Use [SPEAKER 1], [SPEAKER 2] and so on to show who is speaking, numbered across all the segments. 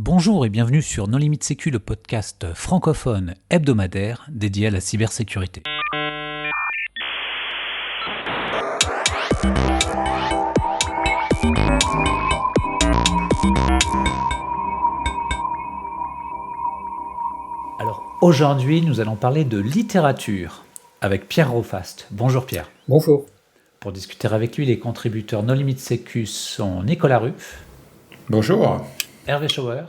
[SPEAKER 1] Bonjour et bienvenue sur Non Limite Sécu, le podcast francophone hebdomadaire dédié à la cybersécurité. Alors aujourd'hui, nous allons parler de littérature avec Pierre Rofast. Bonjour Pierre.
[SPEAKER 2] Bonjour.
[SPEAKER 1] Pour discuter avec lui, les contributeurs Non Limite Sécu sont Nicolas Ruff.
[SPEAKER 3] Bonjour.
[SPEAKER 1] Hervé Schauer.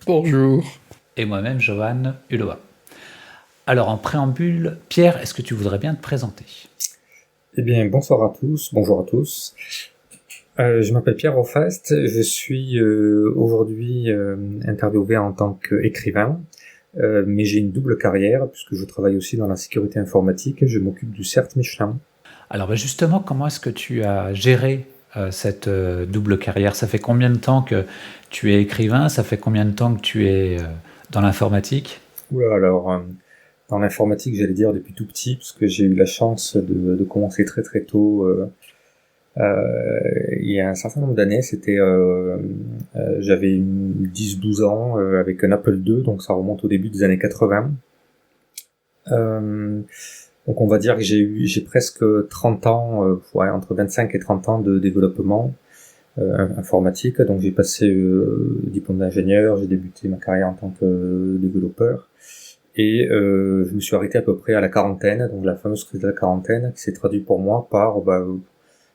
[SPEAKER 4] Bonjour.
[SPEAKER 1] Et moi-même, Johan Hulot. Alors, en préambule, Pierre, est-ce que tu voudrais bien te présenter ?
[SPEAKER 2] Eh bien, bonsoir à tous, bonjour à tous. Je m'appelle Pierre Rofast, je suis aujourd'hui interviewé en tant qu'écrivain, mais j'ai une double carrière puisque je travaille aussi dans la sécurité informatique et je m'occupe du CERT Michelin.
[SPEAKER 1] Alors justement, comment est-ce que tu as géré cette double carrière ? Ça fait combien de temps que tu es écrivain ? Ça fait combien de temps que tu es dans l'informatique ?
[SPEAKER 2] Oula, alors, dans l'informatique, j'allais dire depuis tout petit, parce que j'ai eu la chance de commencer très très tôt. Il y a un certain nombre d'années, j'avais 10-12 ans avec un Apple II, donc ça remonte au début des années 80. Donc on va dire que j'ai presque 30 ans, entre 25 et 30 ans de développement informatique. Donc j'ai passé diplôme d'ingénieur, j'ai débuté ma carrière en tant que développeur. Et je me suis arrêté à peu près à la quarantaine, donc la fameuse crise de la quarantaine, qui s'est traduite pour moi par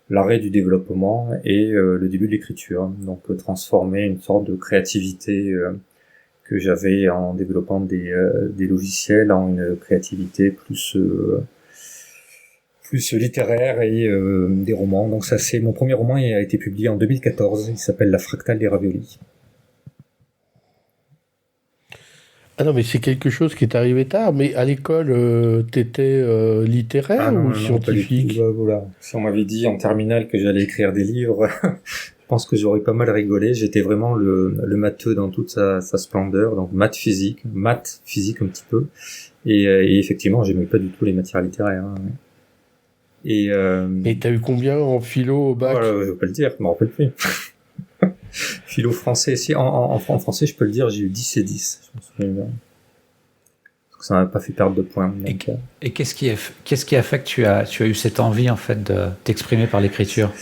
[SPEAKER 2] l'arrêt du développement et le début de l'écriture. Donc transformer une sorte de créativité que j'avais en développant des logiciels en une créativité plus littéraire et des romans. Donc ça, c'est mon premier roman, il a été publié en 2014, il s'appelle La fractale des raviolis.
[SPEAKER 4] Ah non, mais c'est quelque chose qui est arrivé tard, mais à l'école, t'étais littéraire ou scientifique ?
[SPEAKER 2] Voilà. Si on m'avait dit en terminale que j'allais écrire des livres, je pense que j'aurais pas mal rigolé. J'étais vraiment le matheux dans toute sa splendeur, donc maths physique un petit peu. Et effectivement, j'aimais pas du tout les matières littéraires. Hein. Et
[SPEAKER 4] t'as eu combien en philo au bac ?
[SPEAKER 2] Voilà, je vais pas le dire, je m'en rappelle plus. Philo français, si, en français, je peux le dire, j'ai eu 10 et 10. Je me souviens bien. Parce que ça m'a pas fait perdre de points. Donc,
[SPEAKER 1] et qu'est-ce qui a fait que tu as eu cette envie, en fait, de t'exprimer par l'écriture ?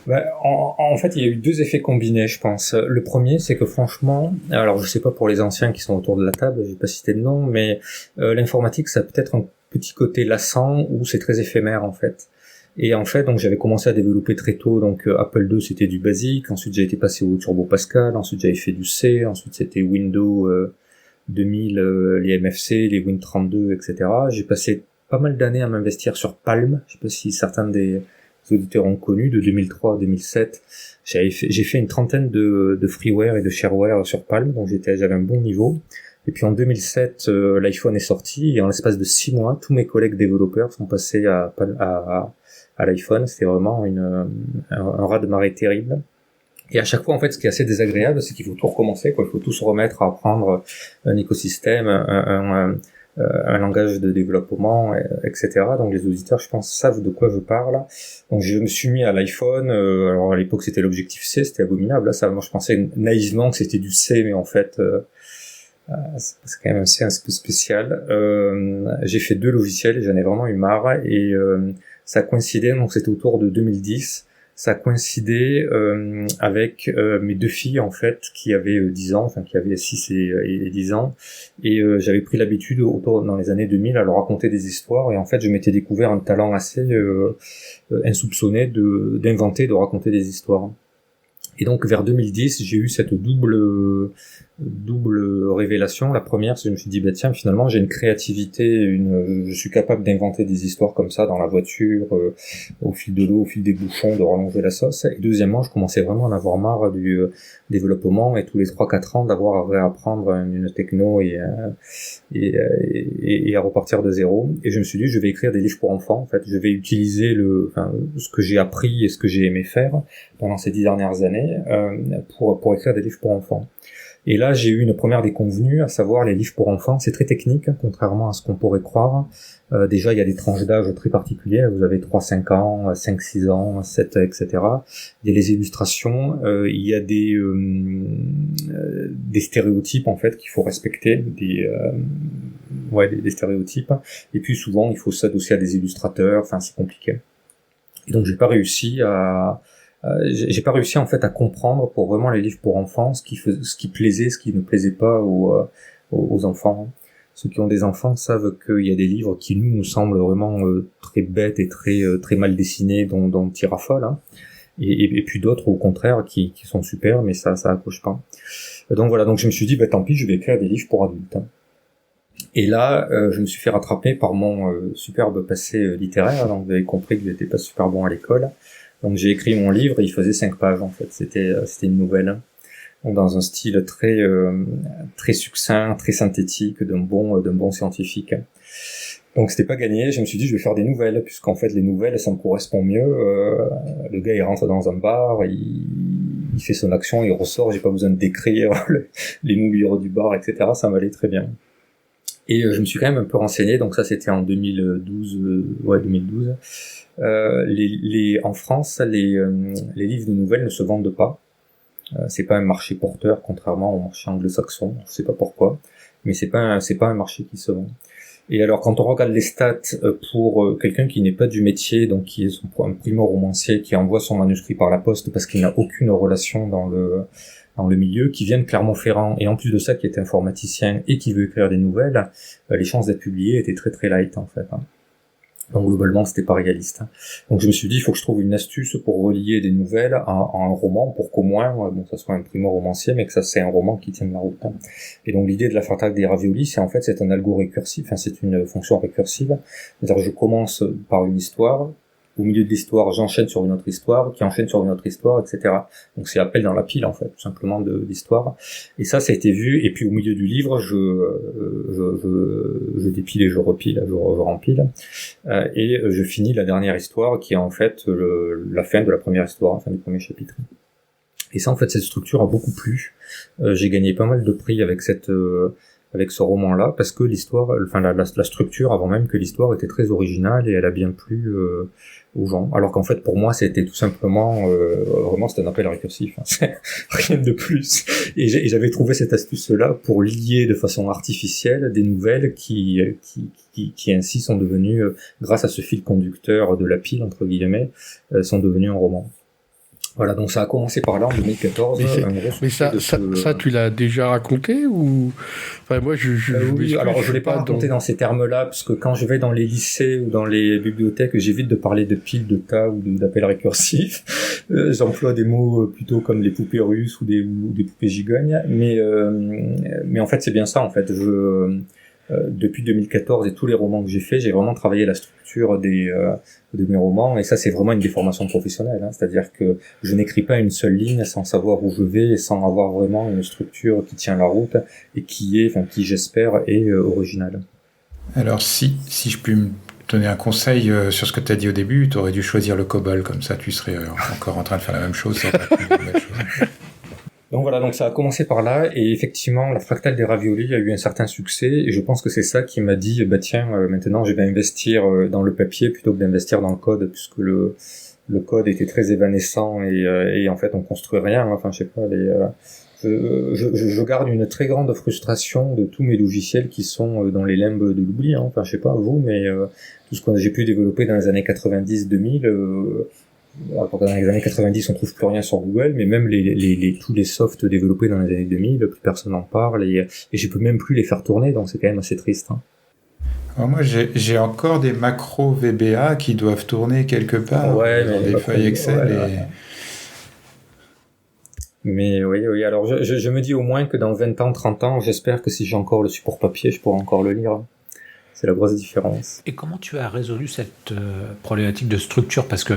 [SPEAKER 2] En fait, il y a eu deux effets combinés, je pense. Le premier, c'est que franchement, alors je sais pas pour les anciens qui sont autour de la table, je vais pas citer de nom, mais l'informatique, ça a peut-être un petit côté lassant ou c'est très éphémère, en fait. Et en fait, donc j'avais commencé à développer très tôt, donc Apple II c'était du basique, ensuite j'ai été passé au Turbo Pascal, ensuite j'avais fait du C, ensuite c'était Windows 2000, les MFC, les Win32, etc. J'ai passé pas mal d'années à m'investir sur Palm, je sais pas si certains des auditeurs ont connu, de 2003 à 2007. J'ai fait une trentaine de freeware et de shareware sur Palm, donc j'avais un bon niveau. Et puis en 2007, l'iPhone est sorti, et en l'espace de 6 mois, tous mes collègues développeurs sont passés à l'iPhone. C'était vraiment un raz-de-marée terrible. Et à chaque fois, en fait, ce qui est assez désagréable, c'est qu'il faut tout recommencer, quoi. Il faut tout se remettre à apprendre un écosystème, un langage de développement, etc. Donc les auditeurs, je pense, savent de quoi je parle. Donc je me suis mis à l'iPhone. Alors à l'époque, c'était l'Objective-C, c'était abominable. Là, ça, moi, je pensais naïvement que c'était du C, mais en fait, c'est quand même un peu spécial. J'ai fait 2 logiciels et j'en ai vraiment eu marre. Et ça coïncidait, donc c'était autour de 2010. Ça coïncidait avec mes 2 filles en fait qui avaient 10 ans, enfin qui avaient 6 et 10 ans, et j'avais pris l'habitude dans les années 2000 à leur raconter des histoires, et en fait je m'étais découvert un talent assez insoupçonné d'inventer, de raconter des histoires. Et donc vers 2010, j'ai eu cette double révélation. La première, c'est que je me suis dit, tiens, finalement, j'ai une créativité, je suis capable d'inventer des histoires comme ça dans la voiture, au fil de l'eau, au fil des bouchons, de rallonger la sauce. Et deuxièmement, je commençais vraiment à en avoir marre du développement, et tous les 3-4 ans d'avoir à réapprendre une techno et à repartir de zéro. Et je me suis dit, je vais écrire des livres pour enfants. En fait, je vais utiliser ce que j'ai appris et ce que j'ai aimé faire pendant ces 10 dernières années pour écrire des livres pour enfants. Et là, j'ai eu une première déconvenue, à savoir les livres pour enfants. C'est très technique, contrairement à ce qu'on pourrait croire. Déjà, il y a des tranches d'âge très particulières. Vous avez 3-5 ans, 5-6 ans, 7, etc. Il y a les illustrations. Il y a des stéréotypes, en fait, qu'il faut respecter. Des stéréotypes. Et puis, souvent, il faut s'adosser à des illustrateurs. Enfin, c'est compliqué. Et donc, j'ai pas réussi en fait à comprendre pour vraiment les livres pour enfants ce qui plaisait, ce qui ne plaisait pas aux enfants. Ceux qui ont des enfants savent qu'il y a des livres qui nous semblent vraiment très bêtes et très mal dessinés, dont ils raffolent, hein. Et puis d'autres au contraire qui sont super, mais ça accroche pas. Donc voilà, donc je me suis dit tant pis, je vais écrire des livres pour adultes, hein. Et là, je me suis fait rattraper par mon superbe passé littéraire. Donc vous avez compris que j'étais pas super bon à l'école. Donc j'ai écrit mon livre et il faisait 5 pages en fait. C'était une nouvelle. Donc, dans un style très succinct, très synthétique, d'un bon scientifique. Donc c'était pas gagné. Je me suis dit je vais faire des nouvelles puisqu'en fait les nouvelles ça me correspond mieux. Le gars il rentre dans un bar, il fait son action, il ressort. J'ai pas besoin de décrire les mobiliers du bar, etc. Ça m'allait très bien. Et je me suis quand même un peu renseigné, donc ça c'était en 2012, 2012. En France, les livres de nouvelles ne se vendent pas. C'est pas un marché porteur, contrairement au marché anglo-saxon. Je sais pas pourquoi, mais c'est pas un marché qui se vend. Et alors quand on regarde les stats pour quelqu'un qui n'est pas du métier, donc qui est un primo-romancier qui envoie son manuscrit par la poste parce qu'il n'a aucune relation dans le milieu, qui vient de Clermont-Ferrand, et en plus de ça qui est informaticien et qui veut écrire des nouvelles, les chances d'être publié étaient très très light en fait, hein. Donc globalement c'était pas réaliste, hein. Donc je me suis dit il faut que je trouve une astuce pour relier des nouvelles à un roman, pour qu'au moins ça soit un primo-romancier, mais que ça c'est un roman qui tienne la route, hein. Et donc l'idée de la fractale des raviolis, c'est un algo récursif, enfin c'est une fonction récursive. C'est-à-dire je commence par une histoire. Au milieu de l'histoire, j'enchaîne sur une autre histoire, qui enchaîne sur une autre histoire, etc. Donc c'est appel dans la pile, en fait, tout simplement de l'histoire. Et ça a été vu, et puis au milieu du livre, je dépile et je repile, je rempile. Et je finis la dernière histoire, qui est en fait la fin de la première histoire, la fin du premier chapitre. Et ça, en fait, cette structure a beaucoup plu. J'ai gagné pas mal de prix avec ce roman-là, parce que l'histoire, la structure, avant même que l'histoire était très originale, et elle a bien plu aux gens. Alors qu'en fait, pour moi, c'était tout simplement, vraiment, c'était un appel récursif, hein. C'est rien de plus. Et j'avais trouvé cette astuce-là pour lier de façon artificielle des nouvelles qui ainsi sont devenues, grâce à ce fil conducteur de la pile, entre guillemets, sont devenues un roman. Voilà, donc ça a commencé par là en 2014.
[SPEAKER 4] Mais ça, tu l'as déjà raconté ou enfin, moi,
[SPEAKER 2] oui, alors je l'ai pas raconté dans ces termes-là, parce que quand je vais dans les lycées ou dans les bibliothèques, j'évite de parler de piles, de tas ou d'appels récursifs. J'emploie des mots plutôt comme les poupées russes ou des poupées gigognes. Mais en fait, c'est bien ça. En fait, depuis 2014 et tous les romans que j'ai faits, j'ai vraiment travaillé la structure de mes romans, et ça c'est vraiment une déformation professionnelle, hein. C'est-à-dire que je n'écris pas une seule ligne sans savoir où je vais et sans avoir vraiment une structure qui tient la route et qui j'espère est originale.
[SPEAKER 3] Alors si je puis me donner un conseil sur ce que tu as dit au début, tu aurais dû choisir le COBOL, comme ça tu serais encore en train de faire la même chose. Ça aurait été une belle chose.
[SPEAKER 2] Donc voilà, donc ça a commencé par là, et effectivement la fractale des raviolis a eu un certain succès, et je pense que c'est ça qui m'a dit maintenant je vais investir dans le papier plutôt que d'investir dans le code, puisque le code était très évanescent et en fait on construit rien, hein. Enfin je sais pas, je garde une très grande frustration de tous mes logiciels qui sont dans les limbes de l'oubli, hein. Enfin je sais pas vous, mais tout ce que j'ai pu développer dans les années 90-2000, dans les années 90, on trouve plus rien sur Google, mais même tous les softs développés dans les années 2000, plus personne n'en parle, et je peux même plus les faire tourner, donc c'est quand même assez triste, hein.
[SPEAKER 3] Alors moi, j'ai encore des macros VBA qui doivent tourner quelque part dans des feuilles Excel.
[SPEAKER 2] Mais oui. Alors je me dis au moins que dans 20 ans, 30 ans, j'espère que si j'ai encore le support papier, je pourrai encore le lire. C'est la grosse différence.
[SPEAKER 1] Et comment tu as résolu cette problématique de structure ? Parce que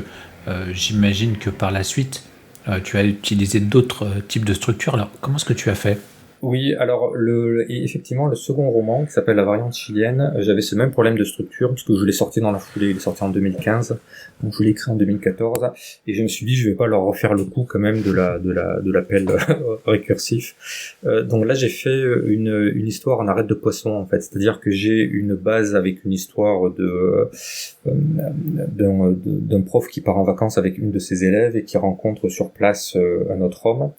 [SPEAKER 1] j'imagine que par la suite, tu as utilisé d'autres types de structures. Alors, comment est-ce que tu as fait ?
[SPEAKER 2] Oui, alors et effectivement, le second roman, qui s'appelle La variante chilienne, j'avais ce même problème de structure, parce que je l'ai sorti dans la foulée, il est sorti en 2015, donc je l'ai écrit en 2014, et je me suis dit, je vais pas leur refaire le coup quand même de l'appel récursif. Donc là, j'ai fait une histoire en arête de poisson, en fait, c'est-à-dire que j'ai une base avec une histoire d'un prof qui part en vacances avec une de ses élèves et qui rencontre sur place un autre homme.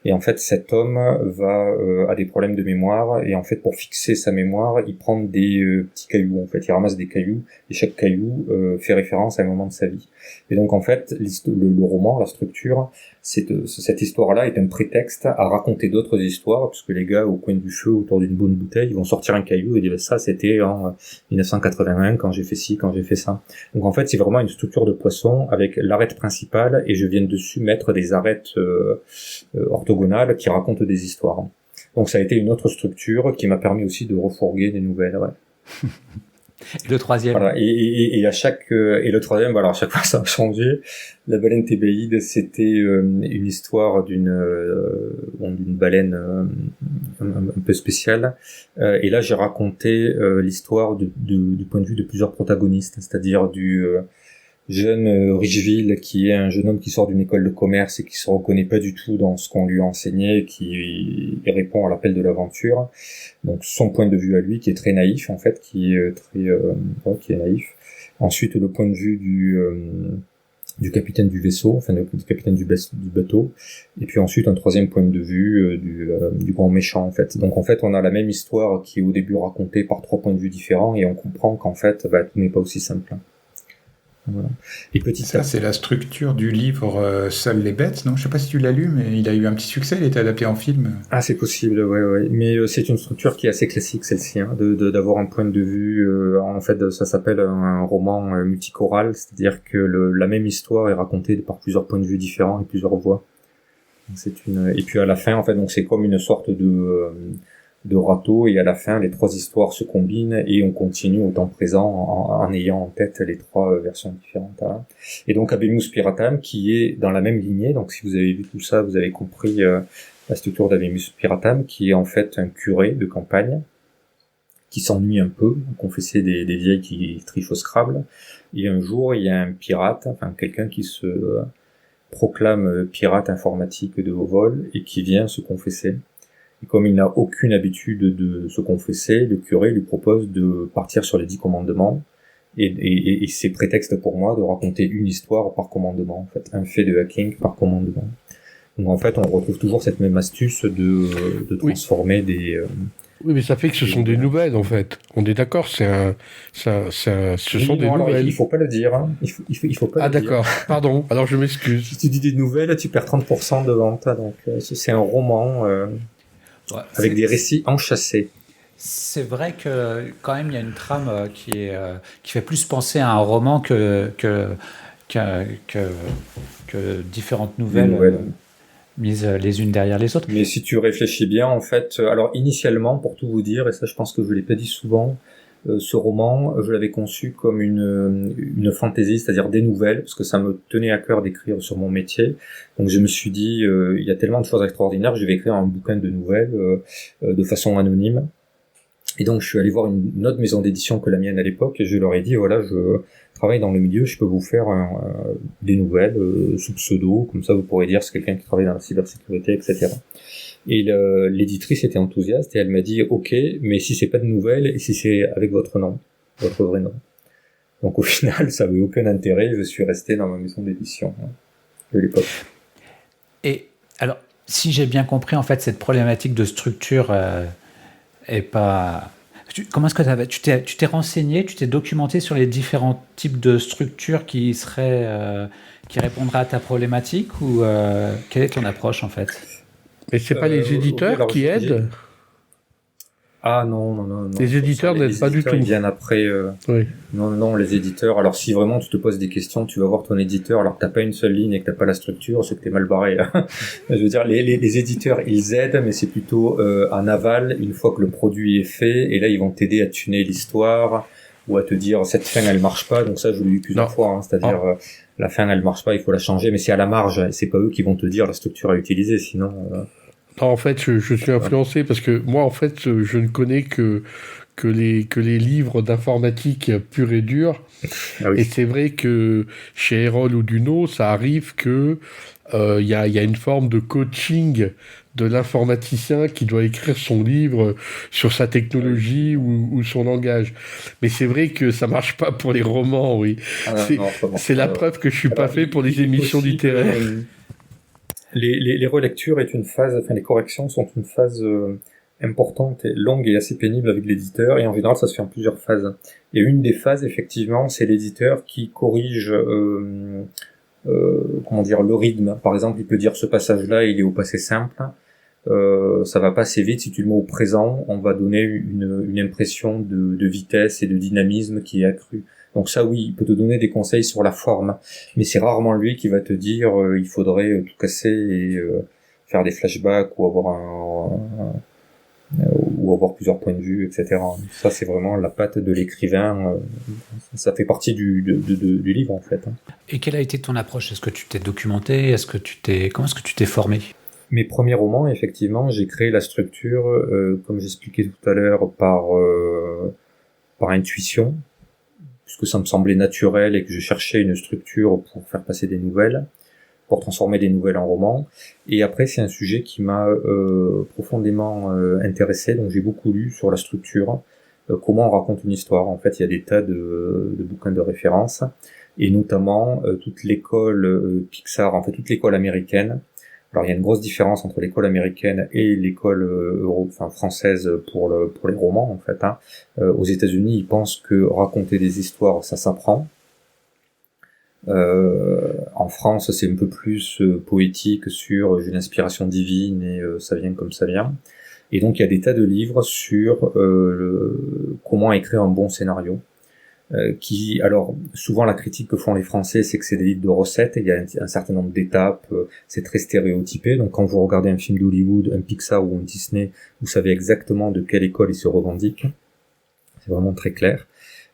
[SPEAKER 2] Et en fait, cet homme a des problèmes de mémoire, et en fait, pour fixer sa mémoire, il prend des petits cailloux. En fait, il ramasse des cailloux, et chaque caillou fait référence à un moment de sa vie. Et donc, en fait, le roman, la structure, cette histoire-là est un prétexte à raconter d'autres histoires, puisque les gars, au coin du feu, autour d'une bonne bouteille, ils vont sortir un caillou et dire ça, c'était en 1981, quand j'ai fait ci, quand j'ai fait ça. Donc, en fait, c'est vraiment une structure de poisson avec l'arête principale, et je viens dessus mettre des arêtes orthogonales qui racontent des histoires. Donc ça a été une autre structure qui m'a permis aussi de refourguer des nouvelles. Ouais.
[SPEAKER 1] Et le troisième.
[SPEAKER 2] Voilà. Et le troisième, voilà, à chaque fois ça a changé. La baleine thébaïde, c'était une histoire d'une baleine un peu spéciale. Et là, j'ai raconté l'histoire du point de vue de plusieurs protagonistes, c'est-à-dire du jeune Richeville, qui est un jeune homme qui sort d'une école de commerce et qui se reconnaît pas du tout dans ce qu'on lui a enseigné, qui répond à l'appel de l'aventure. Donc son point de vue à lui, qui est très naïf en fait, qui est naïf. Ensuite, le point de vue du capitaine du vaisseau, enfin du capitaine du bateau, et puis ensuite un troisième point de vue du grand méchant en fait. Donc en fait, on a la même histoire qui est au début racontée par trois points de vue différents, et on comprend qu'en fait, tout n'est pas aussi simple. Voilà. Et
[SPEAKER 3] ça, c'est la structure du livre Seules les bêtes, non? Je sais pas si tu l'as lu, mais il a eu un petit succès, il a été adapté en film.
[SPEAKER 2] Ah, c'est possible, ouais. Mais c'est une structure qui est assez classique, celle-ci, hein, d'avoir un point de vue. En fait, ça s'appelle un roman multichoral, c'est-à-dire que la même histoire est racontée par plusieurs points de vue différents et plusieurs voix. Et puis à la fin, en fait, donc c'est comme une sorte de râteau, et à la fin, les trois histoires se combinent et on continue au temps présent en ayant en tête les trois versions différentes. Hein. Et donc Habemus Piratam, qui est dans la même lignée, donc si vous avez vu tout ça, vous avez compris la structure d'Habemus Piratam, qui est en fait un curé de campagne qui s'ennuie un peu, confesser des vieilles qui trichent au Scrabble, et un jour, il y a un pirate, enfin quelqu'un qui se proclame pirate informatique de haut vol et qui vient se confesser. Et comme il n'a aucune habitude de se confesser, le curé lui propose de partir sur les 10 commandements, et c'est prétexte pour moi de raconter une histoire par commandement, en fait, un fait de hacking par commandement. Donc en fait, on retrouve toujours cette même astuce de transformer des...
[SPEAKER 4] Oui, mais ça fait que ce sont des nouvelles, en fait. On est d'accord, ce sont des nouvelles.
[SPEAKER 2] Il faut pas le dire, hein. Il faut pas le dire. Ah
[SPEAKER 4] d'accord, pardon, alors je m'excuse.
[SPEAKER 2] Si tu dis des nouvelles, tu perds 30% de vente, donc c'est un roman... avec des récits enchâssés.
[SPEAKER 1] C'est vrai que quand même il y a une trame qui fait plus penser à un roman que différentes nouvelles mises les unes derrière les autres.
[SPEAKER 2] Mais si tu réfléchis bien, en fait, alors initialement, pour tout vous dire, et ça je pense que je l'ai pas dit souvent, ce roman, je l'avais conçu comme une fantaisie, c'est-à-dire des nouvelles, parce que ça me tenait à cœur d'écrire sur mon métier. Donc je me suis dit, il y a tellement de choses extraordinaires, je vais écrire un bouquin de nouvelles de façon anonyme. Et donc je suis allé voir une autre maison d'édition que la mienne à l'époque, et je leur ai dit, voilà, je travaille dans le milieu, je peux vous faire des nouvelles sous pseudo, comme ça vous pourrez dire c'est quelqu'un qui travaille dans la cybersécurité, etc. Et l'éditrice était enthousiaste et elle m'a dit ok, mais si c'est pas de nouvelles et si c'est avec votre nom, votre vrai nom. Donc au final, ça avait aucun intérêt. Je suis resté dans ma maison d'édition de l'époque.
[SPEAKER 1] Et alors, si j'ai bien compris, en fait, cette problématique de structure est pas. Comment est-ce que tu t'es renseigné, tu t'es documenté sur les différents types de structures qui répondraient à ta problématique, ou quelle est ton approche en fait?
[SPEAKER 4] Mais c'est pas les éditeurs qui aident?
[SPEAKER 2] Ah non.
[SPEAKER 4] Les éditeurs n'aident pas du tout.
[SPEAKER 2] Ils viennent après.
[SPEAKER 4] Oui.
[SPEAKER 2] Non, les éditeurs. Alors si vraiment tu te poses des questions, tu vas voir ton éditeur. Alors que t'as pas une seule ligne et que t'as pas la structure, c'est que t'es mal barré. Je veux dire, les éditeurs, ils aident, mais c'est plutôt en aval, une fois que le produit est fait. Et là, ils vont t'aider à tuner l'histoire ou à te dire cette fin elle marche pas. Donc ça, je l'ai eu plusieurs fois. Hein, c'est-à-dire la fin elle marche pas, il faut la changer. Mais c'est à la marge. C'est pas eux qui vont te dire la structure à utiliser, sinon.
[SPEAKER 4] Non, en fait, je suis influencé parce que moi, en fait, je ne connais que les livres d'informatique purs et durs.
[SPEAKER 2] Ah oui.
[SPEAKER 4] Et c'est vrai que chez Erol ou Duno, ça arrive que il y a une forme de coaching de l'informaticien qui doit écrire son livre sur sa technologie ou son langage. Mais c'est vrai que ça marche pas pour les romans, oui. C'est la preuve que je suis pas fait pour les émissions littéraires.
[SPEAKER 2] Les relectures est une phase, enfin les corrections sont une phase importante et longue et assez pénible avec l'éditeur, et en général ça se fait en plusieurs phases. Et une des phases, effectivement, c'est l'éditeur qui corrige le rythme. Par exemple, il peut dire ce passage-là, il est au passé simple, ça va pas assez vite, si tu le mets au présent, on va donner une impression de vitesse et de dynamisme qui est accrue. Donc ça, oui, il peut te donner des conseils sur la forme, mais c'est rarement lui qui va te dire il faudrait tout casser et faire des flashbacks ou avoir plusieurs points de vue, etc. Ça, c'est vraiment la patte de l'écrivain. Ça fait partie du livre, en fait.
[SPEAKER 1] Et quelle a été ton approche? Est-ce que tu t'es documenté? Comment est-ce que tu t'es formé?
[SPEAKER 2] Mes premiers romans, effectivement, j'ai créé la structure, comme j'expliquais tout à l'heure, par intuition, puisque ça me semblait naturel et que je cherchais une structure pour faire passer des nouvelles, pour transformer des nouvelles en romans. Et après, c'est un sujet qui m'a profondément intéressé, donc j'ai beaucoup lu sur la structure, comment on raconte une histoire. En fait, il y a des tas de bouquins de référence, et notamment toute l'école Pixar, en fait toute l'école américaine. Alors il y a une grosse différence entre l'école américaine et l'école française pour les romans, en fait. Aux États-Unis, ils pensent que raconter des histoires, ça s'apprend. En France, c'est un peu plus poétique sur j'ai une inspiration divine et ça vient comme ça vient. Et donc il y a des tas de livres sur comment écrire un bon scénario. Alors souvent la critique que font les Français, c'est que c'est des livres de recettes, il y a un certain nombre d'étapes, c'est très stéréotypé. Donc quand vous regardez un film d'Hollywood, un Pixar ou un Disney, vous savez exactement de quelle école ils se revendiquent. C'est vraiment très clair.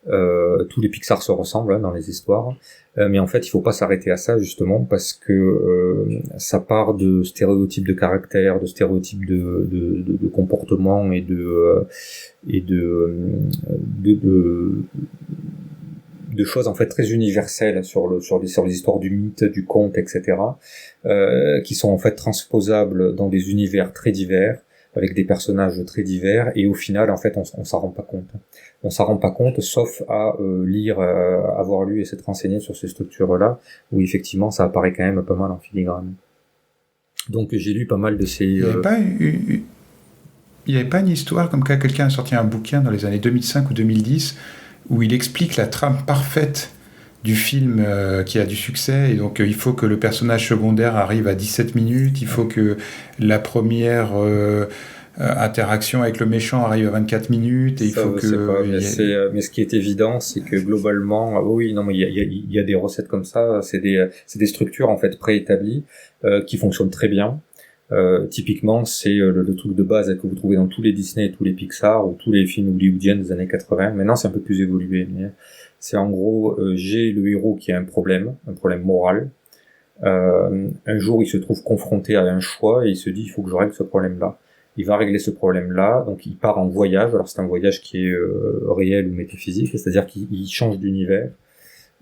[SPEAKER 2] Tous les Pixar se ressemblent dans les histoires, mais en fait il faut pas s'arrêter à ça, justement parce que ça part de stéréotypes de caractère, de stéréotypes de comportement et de choses en fait très universelles sur les histoires du mythe, du conte, etc., qui sont en fait transposables dans des univers très divers, avec des personnages très divers, et au final en fait on s'en rend pas compte. On s'en rend pas compte, sauf à lire, avoir lu et s'être renseigné sur ces structures-là, où effectivement ça apparaît quand même pas mal en filigrane. Donc j'ai lu pas mal de ces...
[SPEAKER 3] Il n'y avait pas une histoire comme quand quelqu'un a sorti un bouquin dans les années 2005 ou 2010 où il explique la trame parfaite du film qui a du succès, et donc il faut que le personnage secondaire arrive à 17 minutes, il faut que la première interaction avec le méchant arrive à 24 minutes, et il faut que...
[SPEAKER 2] mais ce qui est évident, c'est que globalement, oui, non, mais il y a des recettes comme ça, c'est des structures en fait préétablies qui fonctionnent très bien. Typiquement, c'est le truc de base que vous trouvez dans tous les Disney et tous les Pixar ou tous les films hollywoodiens des années 80. Maintenant, c'est un peu plus évolué, mais c'est en gros, j'ai le héros qui a un problème moral. Un jour, il se trouve confronté à un choix et il se dit, il faut que je règle ce problème-là. Il va régler ce problème-là, donc il part en voyage. Alors c'est un voyage qui est réel ou métaphysique, c'est-à-dire qu'il change d'univers.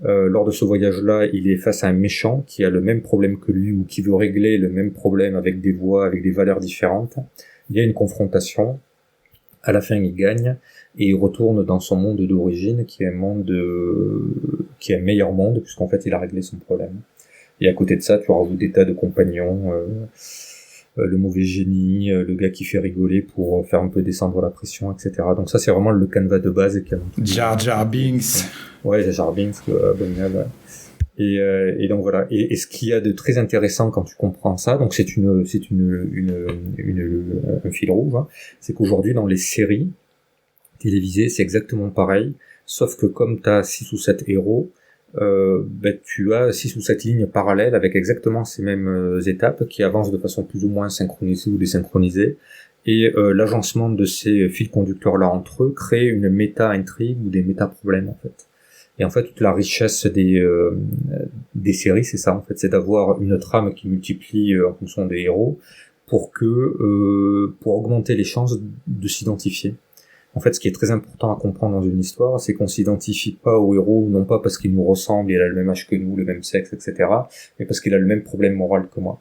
[SPEAKER 2] Lors de ce voyage-là, il est face à un méchant qui a le même problème que lui ou qui veut régler le même problème avec des voies, avec des valeurs différentes. Il y a une confrontation. À la fin, il gagne et il retourne dans son monde d'origine, qui est un meilleur monde, puisqu'en fait, il a réglé son problème. Et à côté de ça, tu rajoutes des tas de compagnons, le mauvais génie, le gars qui fait rigoler pour faire un peu descendre la pression, etc. Donc ça, c'est vraiment le canevas de base.
[SPEAKER 3] Jar Jar Binks.
[SPEAKER 2] Ouais, Jar Jar Binks, abominable. Et donc voilà. Et ce qu'il y a de très intéressant quand tu comprends ça, donc c'est un fil rouge, c'est qu'aujourd'hui dans les séries télévisées, c'est exactement pareil, sauf que comme tu as 6 ou 7 héros, tu as 6 ou 7 lignes parallèles avec exactement ces mêmes étapes qui avancent de façon plus ou moins synchronisée ou désynchronisée, et l'agencement de ces fils conducteurs-là entre eux crée une méta-intrigue ou des méta-problèmes en fait. Et en fait, toute la richesse des séries, c'est ça en fait, c'est d'avoir une trame qui multiplie en fonction des héros pour augmenter les chances de s'identifier. En fait, ce qui est très important à comprendre dans une histoire, c'est qu'on s'identifie pas au héros, non pas parce qu'il nous ressemble, il a le même âge que nous, le même sexe, etc., mais parce qu'il a le même problème moral que moi.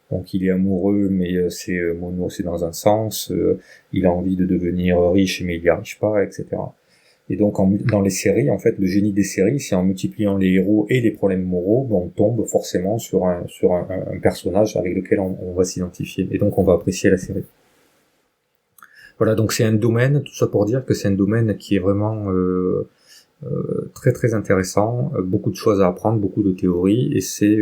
[SPEAKER 2] Donc il est amoureux, mais c'est mono, c'est dans un sens, il a envie de devenir riche, mais il n'y arrive pas, etc. Et donc dans les séries, en fait, le génie des séries, c'est en multipliant les héros et les problèmes moraux, on tombe forcément sur un personnage avec lequel on va s'identifier, et donc on va apprécier la série. Voilà, donc c'est un domaine, tout ça pour dire que c'est un domaine qui est vraiment très très intéressant, beaucoup de choses à apprendre, beaucoup de théories, et c'est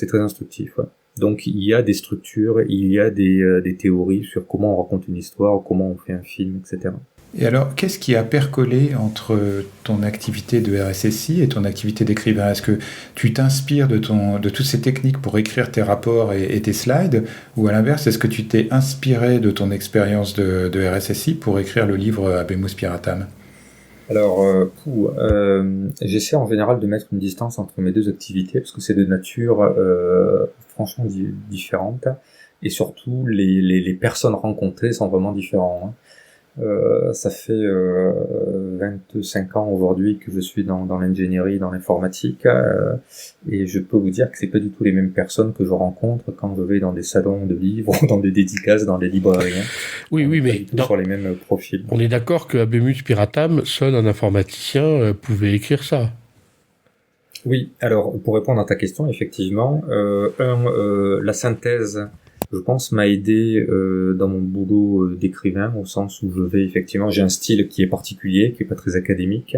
[SPEAKER 2] très instructif. Ouais. Donc il y a des structures, il y a des théories sur comment on raconte une histoire, comment on fait un film, etc.
[SPEAKER 3] Et alors, qu'est-ce qui a percolé entre ton activité de RSSI et ton activité d'écrivain? Est-ce que tu t'inspires de toutes ces techniques pour écrire tes rapports et tes slides? Ou à l'inverse, est-ce que tu t'es inspiré de ton expérience de RSSI pour écrire le livre Habemus Piratam?
[SPEAKER 2] Alors, j'essaie en général de mettre une distance entre mes deux activités, parce que c'est de nature franchement différente, et surtout les personnes rencontrées sont vraiment différentes. Hein. Ça fait 25 ans aujourd'hui que je suis dans l'ingénierie, dans l'informatique, et je peux vous dire que c'est pas du tout les mêmes personnes que je rencontre quand je vais dans des salons de livres, dans des dédicaces, dans des librairies. Hein.
[SPEAKER 4] Oui, mais
[SPEAKER 2] sur les mêmes profils.
[SPEAKER 4] On est d'accord que Habemus Piratam, seul un informaticien pouvait écrire ça.
[SPEAKER 2] Oui, alors pour répondre à ta question, effectivement, la synthèse, je pense, m'a aidé dans mon boulot d'écrivain, au sens où j'ai un style qui est particulier, qui est pas très académique.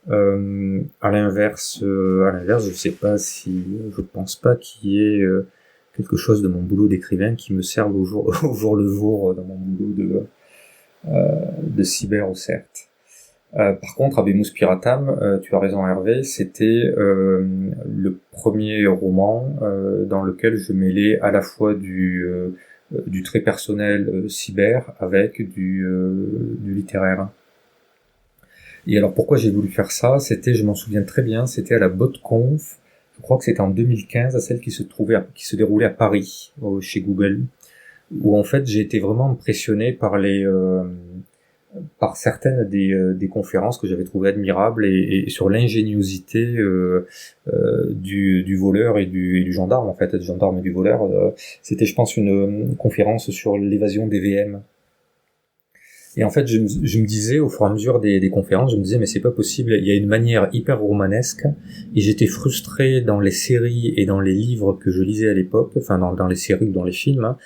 [SPEAKER 2] À l'inverse, je pense pas qu'il y ait quelque chose de mon boulot d'écrivain qui me serve au jour le jour dans mon boulot de cyber ou certes. Par contre, Habemus Piratam, tu as raison Hervé, c'était le premier roman dans lequel je mêlais à la fois du très personnel cyber avec du littéraire. Et alors pourquoi j'ai voulu faire ça? Je m'en souviens très bien, c'était à la BotConf, je crois que c'était en 2015, à celle qui se déroulait à Paris, chez Google, où en fait j'ai été vraiment impressionné par certaines des conférences que j'avais trouvées admirables et sur l'ingéniosité du voleur et du gendarme, en fait, du gendarme et du voleur. C'était, je pense, une conférence sur l'évasion des VM. Et en fait, je me disais, au fur et à mesure des conférences, je me disais, mais c'est pas possible, il y a une manière hyper romanesque, et j'étais frustré dans les séries et dans les livres que je lisais à l'époque, enfin dans les séries ou dans les films, hein,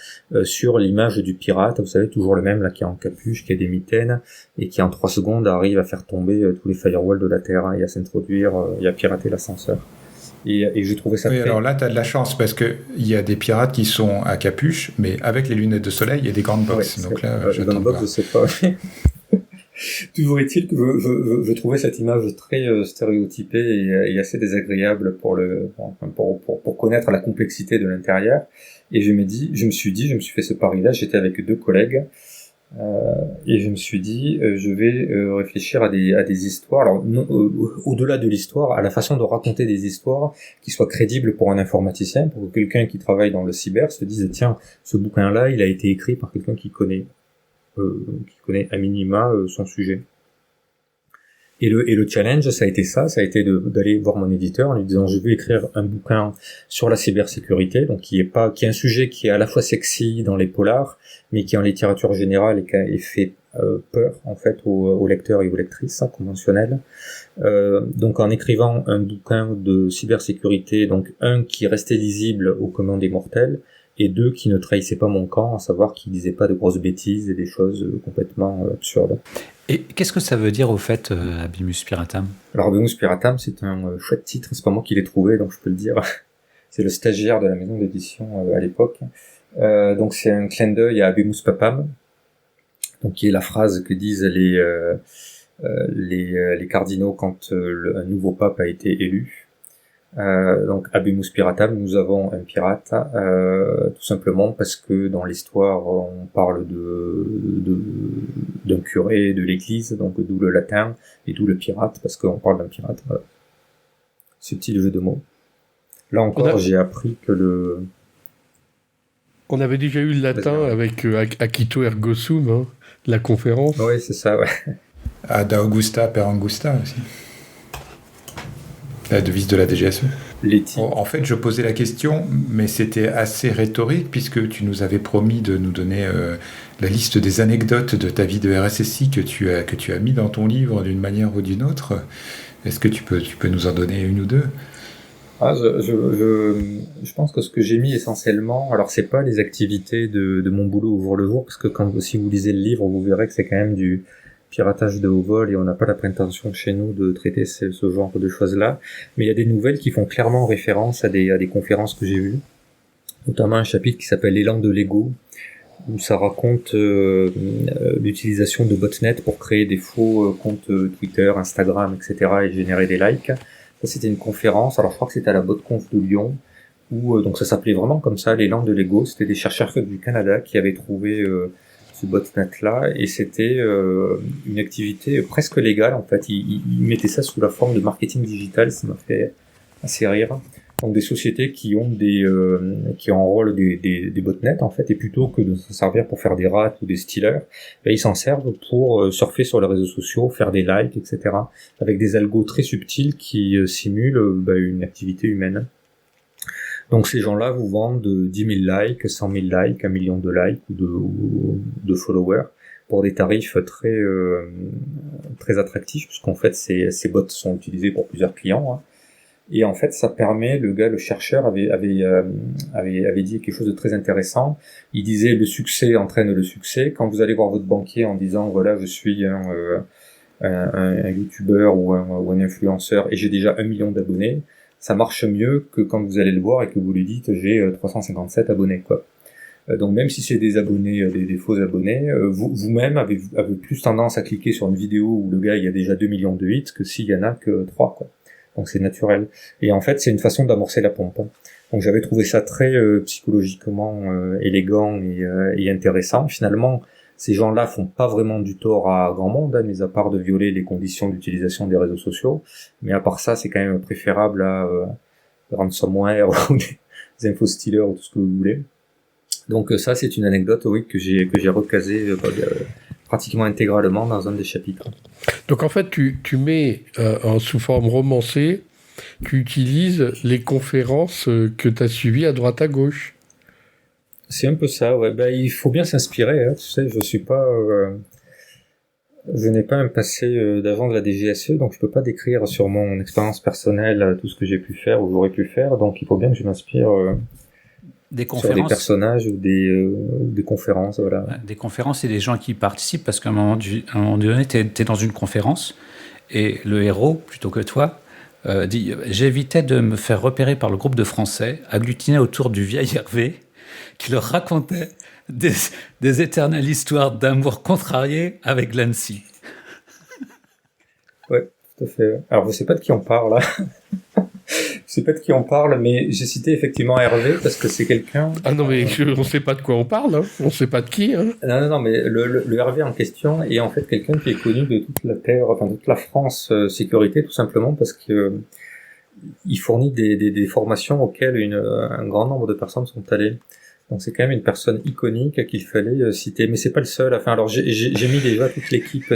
[SPEAKER 2] sur l'image du pirate, vous savez, toujours le même, là, qui est en capuche, qui a des mitaines, et qui en 3 secondes arrive à faire tomber tous les firewalls de la Terre, hein, et à s'introduire, et à pirater l'ascenseur. Et j'ai trouvé ça
[SPEAKER 3] alors là, tu as de la chance, parce qu'il y a des pirates qui sont à capuche, mais avec les lunettes de soleil et des grandes boxes.
[SPEAKER 2] Ouais,
[SPEAKER 3] donc là,
[SPEAKER 2] je sais pas. Toujours est-il que je trouvais cette image très stéréotypée et assez désagréable pour connaître la complexité de l'intérieur. Et je me suis fait ce pari-là, j'étais avec 2 collègues, et je me suis dit, je vais réfléchir à des histoires, alors au-delà de l'histoire, à la façon de raconter des histoires qui soient crédibles pour un informaticien, pour que quelqu'un qui travaille dans le cyber se dise, tiens, ce bouquin-là, il a été écrit par quelqu'un qui connaît à minima son sujet. Et le challenge, ça a été d'aller voir mon éditeur en lui disant, je vais écrire un bouquin sur la cybersécurité, donc qui est un sujet qui est à la fois sexy dans les polars, mais qui en littérature générale et fait peur en fait aux lecteurs et aux lectrices conventionnels. Donc en écrivant un bouquin de cybersécurité, donc un qui restait lisible au commun des mortels, et 2 qui ne trahissait pas mon camp, à savoir qui disait pas de grosses bêtises et des choses complètement absurdes.
[SPEAKER 1] Et qu'est-ce que ça veut dire au fait, Habemus Piratam?
[SPEAKER 2] Alors Habemus Piratam, c'est un chouette titre, c'est pas moi qui l'ai trouvé, donc je peux le dire. C'est le stagiaire de la maison d'édition à l'époque. Donc c'est un clin d'œil à Habemus Papam, donc qui est la phrase que disent les cardinaux quand un nouveau pape a été élu. Donc Habemus Piratam, nous avons un pirate, tout simplement parce que dans l'histoire on parle d'un curé de l'église, donc d'où le latin, et d'où le pirate, parce qu'on parle d'un pirate. Voilà. Subtil jeu de mots. Là
[SPEAKER 4] On,
[SPEAKER 2] encore,
[SPEAKER 4] a-
[SPEAKER 2] j'ai appris que le...
[SPEAKER 4] on avait déjà eu le latin
[SPEAKER 2] Vas-y.
[SPEAKER 4] avec Acquito Ergo Sum, hein, la conférence.
[SPEAKER 2] Oui, c'est ça, ouais.
[SPEAKER 3] Ad Augusta per Angusta aussi. La devise de la DGSE.
[SPEAKER 2] L'éthique.
[SPEAKER 3] En fait, je posais la question, mais c'était assez rhétorique, puisque tu nous avais promis de nous donner la liste des anecdotes de ta vie de RSSI que tu as mis dans ton livre d'une manière ou d'une autre. Est-ce que tu peux nous en donner une ou deux?
[SPEAKER 2] Ah, je pense que ce que j'ai mis essentiellement, alors c'est pas les activités de mon boulot au jour le jour, parce que si vous lisez le livre, vous verrez que c'est quand même du piratage de haut vol et on n'a pas la prétention chez nous de traiter ce genre de choses-là. Mais il y a des nouvelles qui font clairement référence à des conférences que j'ai vues, notamment un chapitre qui s'appelle L'élan de l'ego, où ça raconte l'utilisation de botnets pour créer des faux comptes Twitter, Instagram, etc. et générer des likes. Ça, c'était une conférence, alors je crois que c'était à la BotConf de Lyon, où donc ça s'appelait vraiment comme ça, l'élan de l'ego. C'était des chercheurs du Canada qui avaient trouvé ce botnet-là, et c'était une activité presque légale en fait. Ils mettaient ça sous la forme de marketing digital, ça m'a fait assez rire. Donc des sociétés qui ont qui enrôlent des botnets en fait, et plutôt que de s'en servir pour faire des rats ou des stealers, ben, ils s'en servent pour surfer sur les réseaux sociaux, faire des likes, etc. avec des algos très subtils qui simulent une activité humaine. Donc ces gens-là vous vendent 10 000 likes, 100 000 likes, 1 million de likes ou de followers pour des tarifs très attractifs, puisqu'en fait ces bots sont utilisés pour plusieurs clients. Hein. Et en fait, ça permet, le chercheur avait dit quelque chose de très intéressant. Il disait le succès entraîne le succès. Quand vous allez voir votre banquier en disant voilà, je suis un youtubeur ou un influenceur et j'ai déjà 1 million d'abonnés, ça marche mieux que quand vous allez le voir et que vous lui dites j'ai 357 abonnés, quoi. Donc même si c'est des abonnés, des faux abonnés, vous-même avez plus tendance à cliquer sur une vidéo où le gars il y a déjà 2 millions de hits que s'il y en a que 3, quoi. Donc c'est naturel. Et en fait, c'est une façon d'amorcer la pompe. Hein. Donc j'avais trouvé ça très psychologiquement élégant et intéressant. Finalement, ces gens-là font pas vraiment du tort à grand monde, hein, mis à part de violer les conditions d'utilisation des réseaux sociaux. Mais à part ça, c'est quand même préférable à ransomware ou des info-stealers ou tout ce que vous voulez. Donc ça, c'est une anecdote, oui, que j'ai recasée pratiquement intégralement dans un des chapitres.
[SPEAKER 4] Donc en fait, tu mets sous forme romancée, tu utilises les conférences que tu as suivies à droite à gauche.
[SPEAKER 2] C'est un peu ça, ouais. Ben, il faut bien s'inspirer, hein. Tu sais, je n'ai pas un passé d'agent de la DGSE, donc je peux pas décrire sur mon expérience personnelle tout ce que j'ai pu faire ou j'aurais pu faire, donc il faut bien que je m'inspire
[SPEAKER 1] Des
[SPEAKER 2] sur des
[SPEAKER 1] conférences.
[SPEAKER 2] personnages ou des conférences, voilà.
[SPEAKER 1] Ouais, des conférences et des gens qui participent, parce qu'à un moment donné, tu es dans une conférence et le héros, plutôt que toi, dit « J'évitais de me faire repérer par le groupe de Français agglutinés autour du vieil Hervé qui leur racontait des éternelles histoires d'amour contrarié avec Glancy. »
[SPEAKER 2] Ouais, tout à fait. Alors, je sais pas de qui on parle, là. Je sais pas de qui on parle, mais j'ai cité effectivement Hervé parce que c'est quelqu'un...
[SPEAKER 4] Ah non, mais on sait pas de quoi on parle, hein. On sait pas de qui. Hein.
[SPEAKER 2] Non, mais le Hervé en question est en fait quelqu'un qui est connu de toute la Terre, enfin de toute la France sécurité, tout simplement parce que il fournit des formations auxquelles un grand nombre de personnes sont allées. Donc c'est quand même une personne iconique qu'il fallait citer, mais c'est pas le seul. Enfin, alors j'ai mis déjà toute l'équipe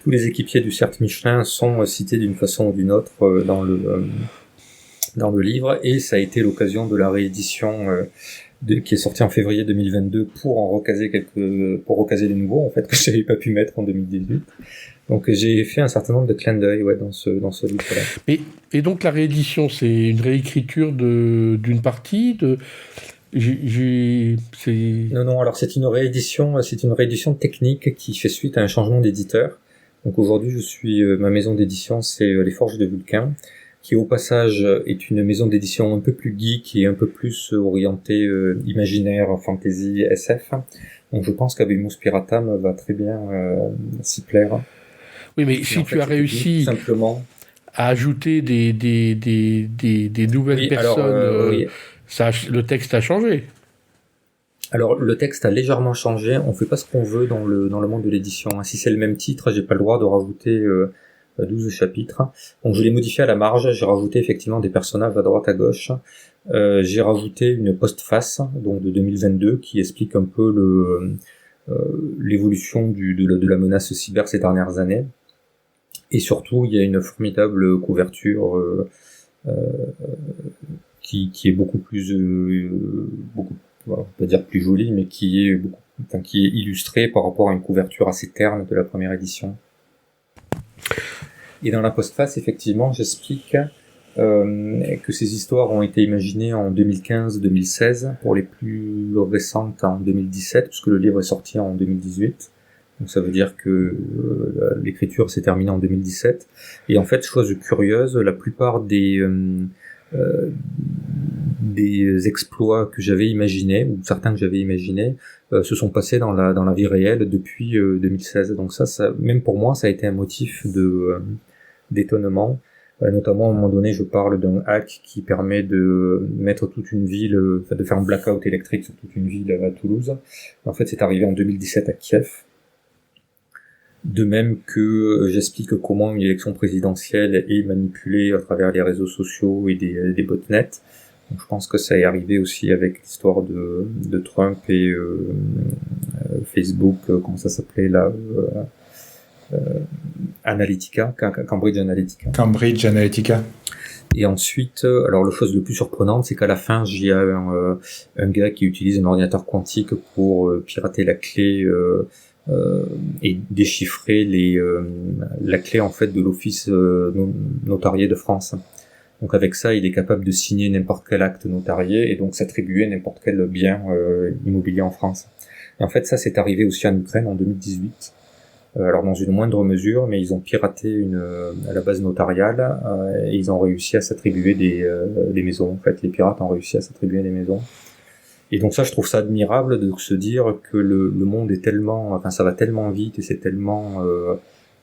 [SPEAKER 2] tous les équipiers du CERT Michelin sont cités d'une façon ou d'une autre dans le livre, et ça a été l'occasion de la réédition qui est sortie en février 2022 pour recaser les nouveaux en fait que j'avais pas pu mettre en 2018. Donc j'ai fait un certain nombre de clins d'œil dans ce livre-là.
[SPEAKER 4] Et donc la réédition, c'est une réécriture d'une partie de.
[SPEAKER 2] Non, alors c'est une réédition technique qui fait suite à un changement d'éditeur. Donc aujourd'hui, ma maison d'édition, c'est Les Forges de Vulcain, qui au passage est une maison d'édition un peu plus geek et un peu plus orientée imaginaire, fantasy, SF. Donc je pense qu'Abemus Piratam va très bien s'y plaire.
[SPEAKER 4] Oui, mais si tu as réussi
[SPEAKER 2] simplement
[SPEAKER 4] à ajouter des nouvelles personnes, oui. Le texte a changé.
[SPEAKER 2] Alors le texte a légèrement changé. On fait pas ce qu'on veut dans le monde de l'édition. Si c'est le même titre, j'ai pas le droit de rajouter 12 chapitres. Donc je l'ai modifié à la marge, j'ai rajouté effectivement des personnages à droite à gauche. J'ai rajouté une postface donc de 2022 qui explique un peu l'évolution de la menace cyber ces dernières années. Et surtout, il y a une formidable couverture qui est beaucoup plus, beaucoup, on va pas dire plus jolie, mais qui est illustrée par rapport à une couverture assez terne de la première édition. Et dans la postface, effectivement, j'explique que ces histoires ont été imaginées en 2015-2016, pour les plus récentes en 2017, puisque le livre est sorti en 2018. Donc ça veut dire que l'écriture s'est terminée en 2017. Et en fait, chose curieuse, la plupart des exploits que j'avais imaginés, ou certains que j'avais imaginés, se sont passés dans la vie réelle depuis 2016. Donc ça, même pour moi, ça a été un motif d'étonnement. Notamment, à un moment donné, je parle d'un hack qui permet de mettre toute une ville, de faire un blackout électrique sur toute une ville à Toulouse. En fait, c'est arrivé en 2017 à Kiev. De même que j'explique comment une élection présidentielle est manipulée à travers les réseaux sociaux et des botnets. Donc, je pense que ça est arrivé aussi avec l'histoire de Trump et Facebook, comment ça s'appelait là, Analytica, Cambridge Analytica.
[SPEAKER 3] Cambridge Analytica.
[SPEAKER 2] Et ensuite, alors la chose le plus surprenante, c'est qu'à la fin, il y a un gars qui utilise un ordinateur quantique pour pirater la clé et déchiffrer la clé en fait de l'office notarié de France. Donc avec ça, il est capable de signer n'importe quel acte notarié et donc s'attribuer n'importe quel bien immobilier en France. Et en fait, ça c'est arrivé aussi en Ukraine en 2018. Alors dans une moindre mesure, mais ils ont piraté la base notariale et ils ont réussi à s'attribuer des maisons. En fait, les pirates ont réussi à s'attribuer des maisons. Et donc ça, je trouve ça admirable de se dire que le monde est tellement, enfin ça va tellement vite et c'est tellement,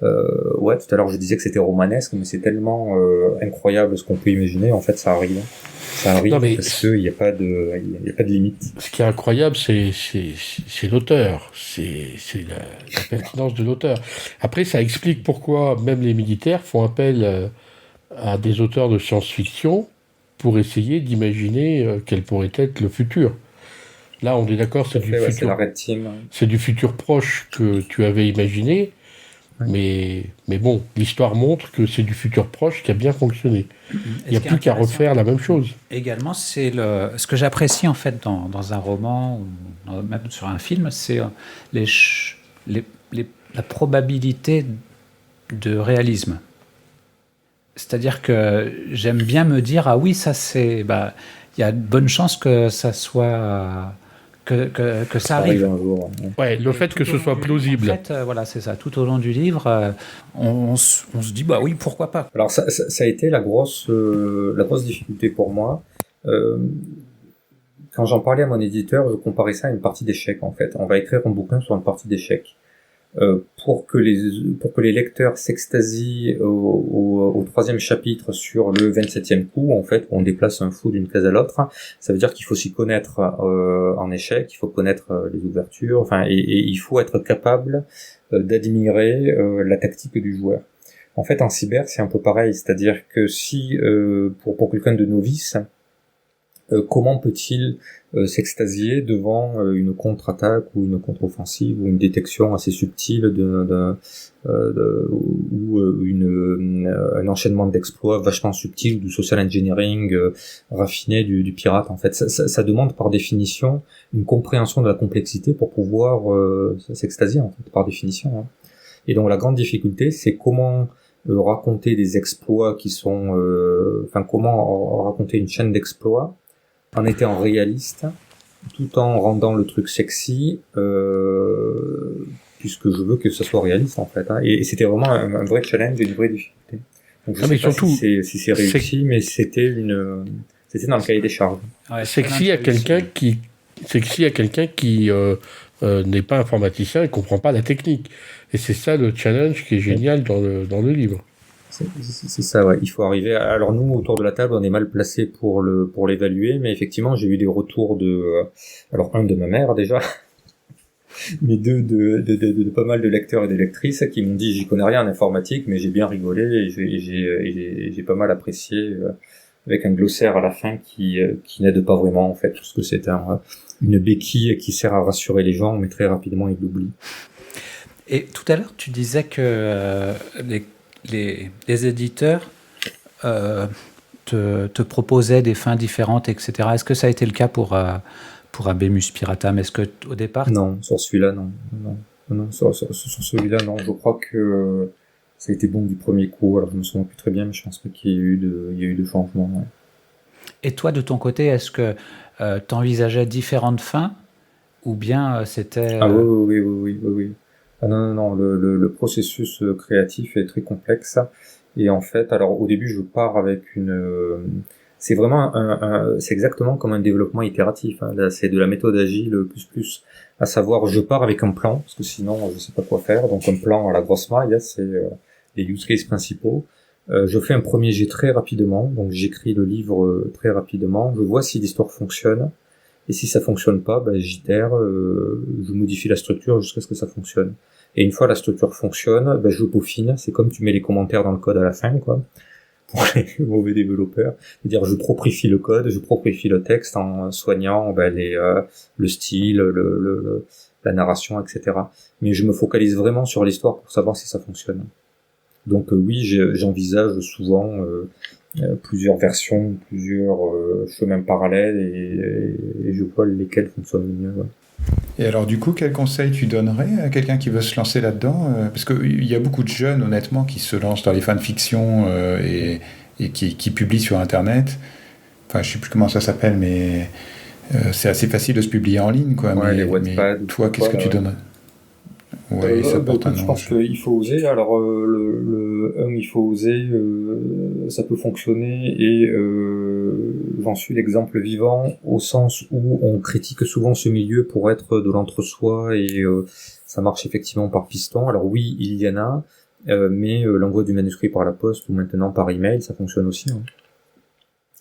[SPEAKER 2] ouais, tout à l'heure je disais que c'était romanesque, mais c'est tellement incroyable ce qu'on peut imaginer. En fait, ça arrive. Ça arrive
[SPEAKER 4] Non, mais
[SPEAKER 2] parce qu'il n'y a pas de limite.
[SPEAKER 4] ce qui est incroyable, c'est l'auteur, c'est la pertinence de l'auteur. Après, ça explique pourquoi même les militaires font appel à des auteurs de science-fiction pour essayer d'imaginer quel pourrait être le futur. Là, on est d'accord, c'est du
[SPEAKER 2] Ouais, c'est
[SPEAKER 4] futur,
[SPEAKER 2] la Red Team.
[SPEAKER 4] c'est du futur proche que tu avais imaginé,
[SPEAKER 2] Ouais.
[SPEAKER 4] mais bon, l'histoire montre que c'est du futur proche qui a bien fonctionné. Il n'y a plus qu'à refaire la même chose.
[SPEAKER 1] Également, c'est ce que j'apprécie en fait dans un roman ou même sur un film, c'est la probabilité de réalisme. C'est-à-dire que j'aime bien me dire, ah oui, ça c'est, il y a de bonnes chances que ça soit, que ça arrive.
[SPEAKER 2] Un jour.
[SPEAKER 4] Ouais, le fait que ce soit plausible.
[SPEAKER 1] En fait, voilà, c'est ça. Tout au long du livre, on se dit, bah oui, pourquoi pas.
[SPEAKER 2] Alors ça a été la grosse difficulté pour moi. Quand j'en parlais à mon éditeur, je comparais ça à une partie d'échecs en fait. On va écrire un bouquin sur une partie d'échecs. Pour que les lecteurs s'extasient au troisième chapitre sur le 27e coup, en fait, on déplace un fou d'une case à l'autre, ça veut dire qu'il faut s'y connaître en échec, il faut connaître les ouvertures, enfin, et il faut être capable d'admirer la tactique du joueur. En fait, en cyber, c'est un peu pareil, c'est-à-dire que si pour quelqu'un de novice, comment peut-il s'extasier devant une contre-attaque ou une contre-offensive ou une détection assez subtile ou un enchaînement d'exploits vachement subtil ou du social engineering raffiné du pirate. En fait, ça demande par définition une compréhension de la complexité pour pouvoir s'extasier en fait, par définition. Hein. Et donc la grande difficulté, c'est comment raconter des exploits qui sont, comment raconter une chaîne d'exploits en étant réaliste, tout en rendant le truc sexy, puisque je veux que ce soit réaliste en fait. Hein. Et c'était vraiment un vrai challenge et une vraie difficulté. Donc je sais pas
[SPEAKER 4] surtout,
[SPEAKER 2] si c'est réussi, mais c'était dans le cahier des charges.
[SPEAKER 1] Ouais,
[SPEAKER 4] Sexy à quelqu'un qui n'est pas informaticien et comprend pas la technique. Et c'est ça le challenge qui est génial dans le livre.
[SPEAKER 2] C'est ça, ouais. Il faut arriver. Alors nous, autour de la table, on est mal placé pour l'évaluer, mais effectivement, j'ai eu des retours alors un de ma mère déjà, mais de pas mal de lecteurs et de lectrices qui m'ont dit j'y connais rien en informatique, mais j'ai bien rigolé et j'ai pas mal apprécié, avec un glossaire à la fin qui n'aide pas vraiment en fait, parce que c'est une béquille qui sert à rassurer les gens, mais très rapidement ils l'oublient.
[SPEAKER 1] Et tout à l'heure, tu disais que les éditeurs te proposaient des fins différentes, etc. Est-ce que ça a été le cas pour Habemus Piratam? Est-ce que au départ...
[SPEAKER 2] Non, sur celui-là, non, sur celui-là, non. Je crois que ça a été bon du premier coup. Alors je me souviens plus très bien, mais je pense pas qu'il y ait eu de changement. Ouais.
[SPEAKER 1] Et toi, de ton côté, est-ce que tu envisageais différentes fins ou bien c'était...
[SPEAKER 2] Ah oui. Ah non, le processus créatif est très complexe. Et en fait, alors au début, je pars avec c'est vraiment c'est exactement comme un développement itératif. Hein. Là, c'est de la méthode agile plus. À savoir, je pars avec un plan, parce que sinon, je sais pas quoi faire. Donc, un plan à la grosse maille, c'est les use cases principaux. Je fais un premier jet très rapidement. Donc, j'écris le livre très rapidement. Je vois si l'histoire fonctionne. Et si ça fonctionne pas, j'itère, je modifie la structure jusqu'à ce que ça fonctionne. Et une fois la structure fonctionne, je peaufine. C'est comme tu mets les commentaires dans le code à la fin, quoi. Pour les mauvais développeurs. C'est-à-dire, je proprifie le code, je proprifie le texte en soignant, le style, la narration, etc. Mais je me focalise vraiment sur l'histoire pour savoir si ça fonctionne. Donc, oui, j'envisage souvent, plusieurs versions, plusieurs chemins parallèles et je vois lesquels fonctionnent le mieux. Ouais.
[SPEAKER 3] Et alors du coup, quel conseil tu donnerais à quelqu'un qui veut se lancer là-dedans? Parce qu'il y a beaucoup de jeunes, honnêtement, qui se lancent dans les fanfictions et qui publient sur Internet. Enfin, je sais plus comment ça s'appelle, mais c'est assez facile de se publier en ligne, quoi.
[SPEAKER 2] Ouais,
[SPEAKER 3] mais,
[SPEAKER 2] les Wattpad,
[SPEAKER 3] toi, qu'est-ce que tu donnerais? Oui, ça porte un nom.
[SPEAKER 2] Je pense qu'il faut oser. Alors, il faut oser, ça peut fonctionner et j'en suis l'exemple vivant au sens où on critique souvent ce milieu pour être de l'entre-soi et ça marche effectivement par piston. Alors oui, il y en a, mais l'envoi du manuscrit par la poste ou maintenant par email, ça fonctionne aussi. Hein.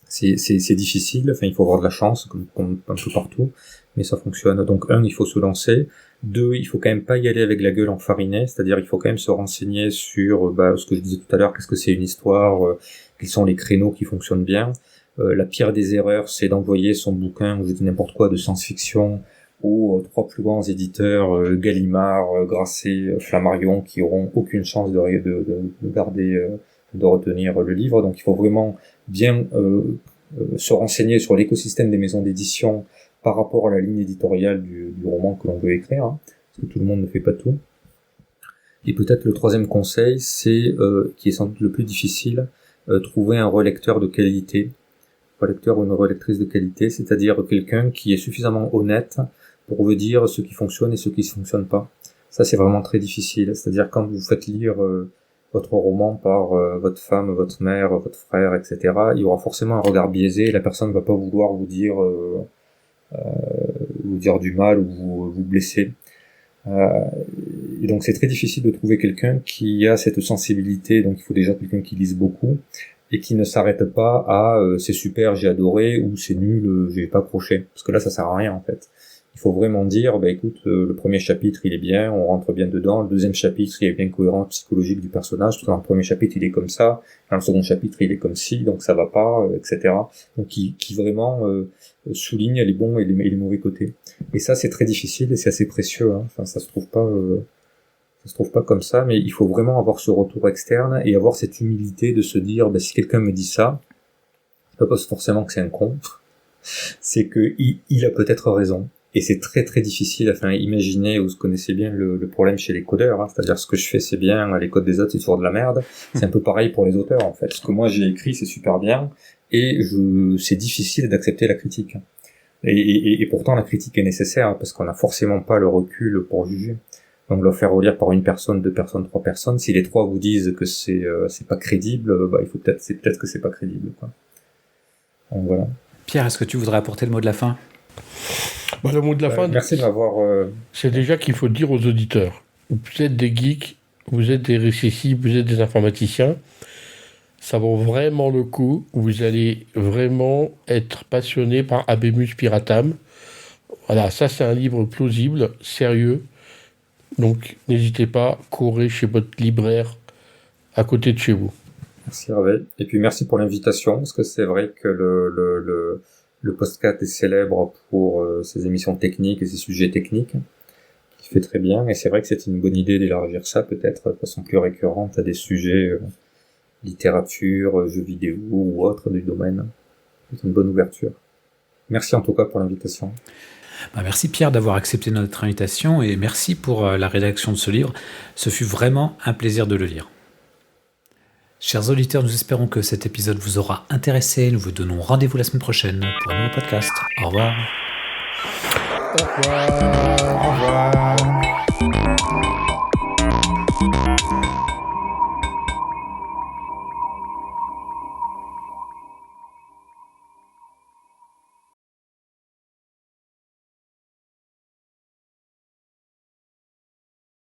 [SPEAKER 2] C'est difficile, enfin il faut avoir de la chance comme un peu partout, mais ça fonctionne. Donc il faut se lancer. 2, il faut quand même pas y aller avec la gueule enfarinée, c'est-à-dire il faut quand même se renseigner sur ce que je disais tout à l'heure, qu'est-ce que c'est une histoire, quels sont les créneaux qui fonctionnent bien. La pire des erreurs, c'est d'envoyer son bouquin, ou je dis n'importe quoi, de science-fiction aux 3 plus grands éditeurs, Gallimard, Grasset, Flammarion, qui auront aucune chance de garder, de retenir le livre. Donc il faut vraiment bien se renseigner sur l'écosystème des maisons d'édition par rapport à la ligne éditoriale du roman que l'on veut écrire, hein, parce que tout le monde ne fait pas tout. Et peut-être le 3e conseil, c'est, qui est sans doute le plus difficile, trouver un relecteur de qualité, relecteur ou une relectrice de qualité, c'est-à-dire quelqu'un qui est suffisamment honnête pour vous dire ce qui fonctionne et ce qui ne fonctionne pas. Ça, c'est vraiment très difficile, c'est-à-dire quand vous faites lire votre roman par votre femme, votre mère, votre frère, etc., il y aura forcément un regard biaisé, et la personne ne va pas vouloir vous dire du mal ou vous blesser. Et donc c'est très difficile de trouver quelqu'un qui a cette sensibilité, donc il faut déjà quelqu'un qui lise beaucoup et qui ne s'arrête pas à c'est super, j'ai adoré, ou c'est nul, j'ai pas accroché, parce que là ça sert à rien en fait. Il faut vraiment dire, écoute, le premier chapitre il est bien, on rentre bien dedans, le deuxième chapitre il est bien cohérent psychologique du personnage, dans le premier chapitre il est comme ça, dans le second chapitre il est comme ci, donc ça va pas, etc. Donc qui vraiment souligne les bons et les mauvais côtés. Et ça c'est très difficile et c'est assez précieux, hein. Enfin ça se trouve pas comme ça, mais il faut vraiment avoir ce retour externe et avoir cette humilité de se dire, si quelqu'un me dit ça, c'est pas forcément que c'est un con, c'est que il a peut-être raison. Et c'est très très difficile, enfin imaginez, vous connaissez bien le problème chez les codeurs, hein, c'est-à-dire ce que je fais c'est bien, les codes des autres c'est toujours de la merde, c'est un peu pareil pour les auteurs en fait, ce que moi j'ai écrit c'est super bien, et c'est difficile d'accepter la critique. Et pourtant la critique est nécessaire, parce qu'on n'a forcément pas le recul pour juger. Donc le faire relire par une personne, 2 personnes, 3 personnes, si les 3 vous disent que c'est pas crédible, il faut peut-être que c'est pas crédible, quoi. Donc voilà.
[SPEAKER 1] Pierre, est-ce que tu voudrais apporter le mot de la fin?
[SPEAKER 4] Le mot de la fin,
[SPEAKER 2] merci de m'avoir...
[SPEAKER 4] c'est déjà qu'il faut dire aux auditeurs, vous êtes des geeks, vous êtes des récessifs, vous êtes des informaticiens, ça vaut vraiment le coup, vous allez vraiment être passionné par Habemus Piratam. Voilà, ça c'est un livre plausible, sérieux. Donc n'hésitez pas, courez chez votre libraire à côté de chez vous.
[SPEAKER 2] Merci Hervé. Et puis merci pour l'invitation, parce que c'est vrai que le podcast est célèbre pour ses émissions techniques et ses sujets techniques, qui fait très bien. Et c'est vrai que c'est une bonne idée d'élargir ça peut-être de façon plus récurrente à des sujets littérature, jeux vidéo ou autres du domaine. C'est une bonne ouverture. Merci en tout cas pour l'invitation.
[SPEAKER 1] Merci Pierre d'avoir accepté notre invitation et merci pour la rédaction de ce livre. Ce fut vraiment un plaisir de le lire. Chers auditeurs, nous espérons que cet épisode vous aura intéressé. Nous vous donnons rendez-vous la semaine prochaine pour un nouveau podcast. Au revoir.
[SPEAKER 3] Au revoir.